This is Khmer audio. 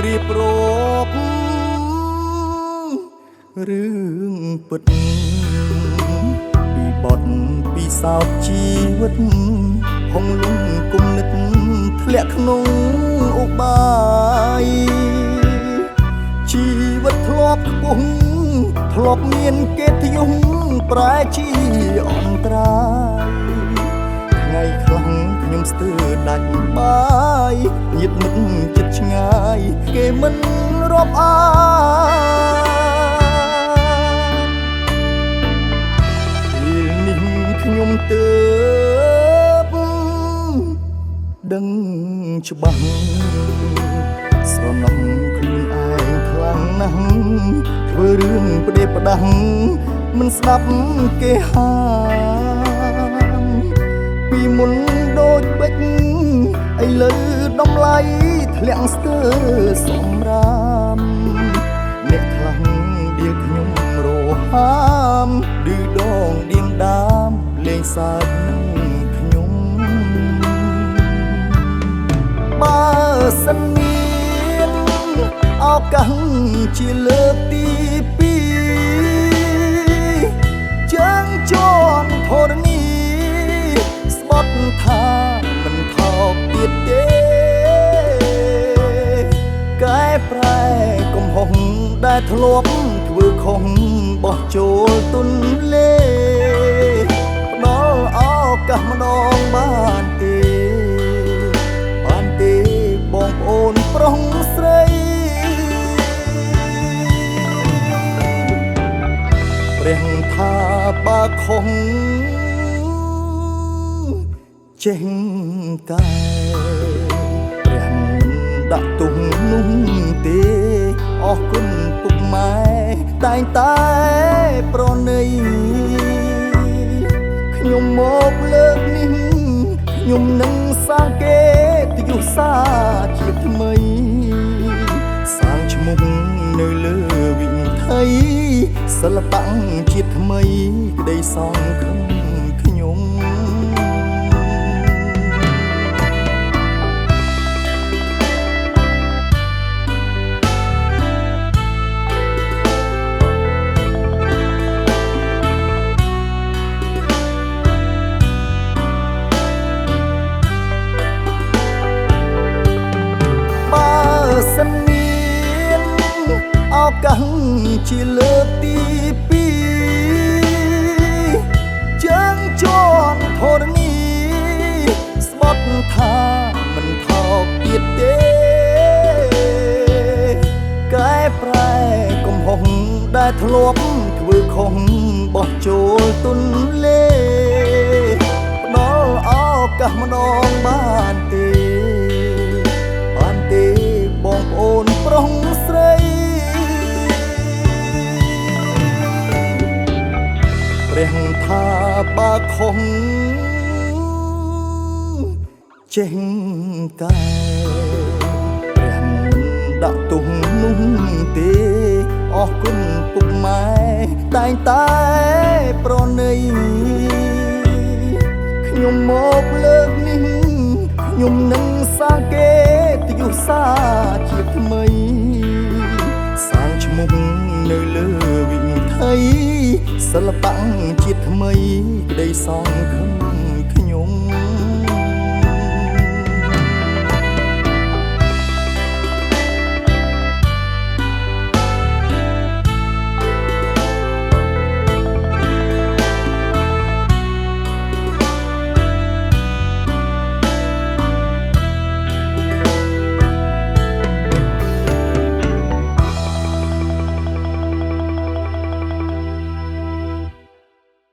រៀបរាប់រឿងពិតពីបទពីសោកជីវិតហងលំគុំនិតធ្លាក់ក្នុងឧបាយជីវិតធ្លាប់ខ្ពស់ធ្លាប់មានកិត្តិយសប្រែជាអន្តរាយថ្ងៃខ្លាំងខ្ញុំស្ទើរដាច់បាយញាតិមិត្តចិត្តឆ្ងាយគេមិនរាប់អាពេលនេះខ្ញុំទើបដឹងច្បាស់ស្រណោះខ្លួនឯងខ្លាំងណាស់ធ្វើរឿងផ្ដេសផ្ដាស់មិនស្ដាប់គេហាពីមុនដូចបិចឥឡូវតម្លៃធ្លាក់ស្ទើរសម្រាមអ្នកខ្លាំងដៀលខ្ញុំរហាមឌឺដងដៀងដាមលេងសើចនឹងខ្ញុំបើសិនមានឱកាសជាលើកទីពីរជើងជន់ធរណីស្បត់ថាមិនថោកទៀតទេកែប្រែកំហុសដែលធ្លាប់ធ្វើខុសបោះចូលទុនលេផ្ដល់ឱកាសម្ដងបានទេបងប្អូនប្រុសស្រីព្រះថាបើខុសចេះកែព្រះមិនដាក់ទុំនោះទេអរគុណពុកម៉ែតែងតែប្រណីខ្ញុំមកលើកនេះខ្ញុំនឹងសាងគេទយុសាជាថ្មីសាងឈ្មោះនៅលើវិថីសិល្បៈជាតិថ្មីក្តីសង្ឃឹមខ្ញុំសិនមានឱកាសជាលើកទីពីរជើងជន់ធរណីស្បត់ថាមិនថោកទៀតទេកែប្រែកំហុសដែលធ្លាប់ធ្វើខុសបោះចូលទុនលេផ្ដល់ឱកាសម្ដងបានទេបងប្អូនប្រុសស្រីព្រះថាបើខុសចេះកែព្រះមិនដាក់ទុំនោះទេអរគុណពុកម៉ែតែងតែប្រណីខ្ញុំមកលើកនេះខ្ញុំនឹងសាងគេទយុសាជាថ្មីសាងឈ្មោះនៅលើវិថីសិល្បៈជាតិថ្មីក្តីសង្ឃឹមខ្ញុំ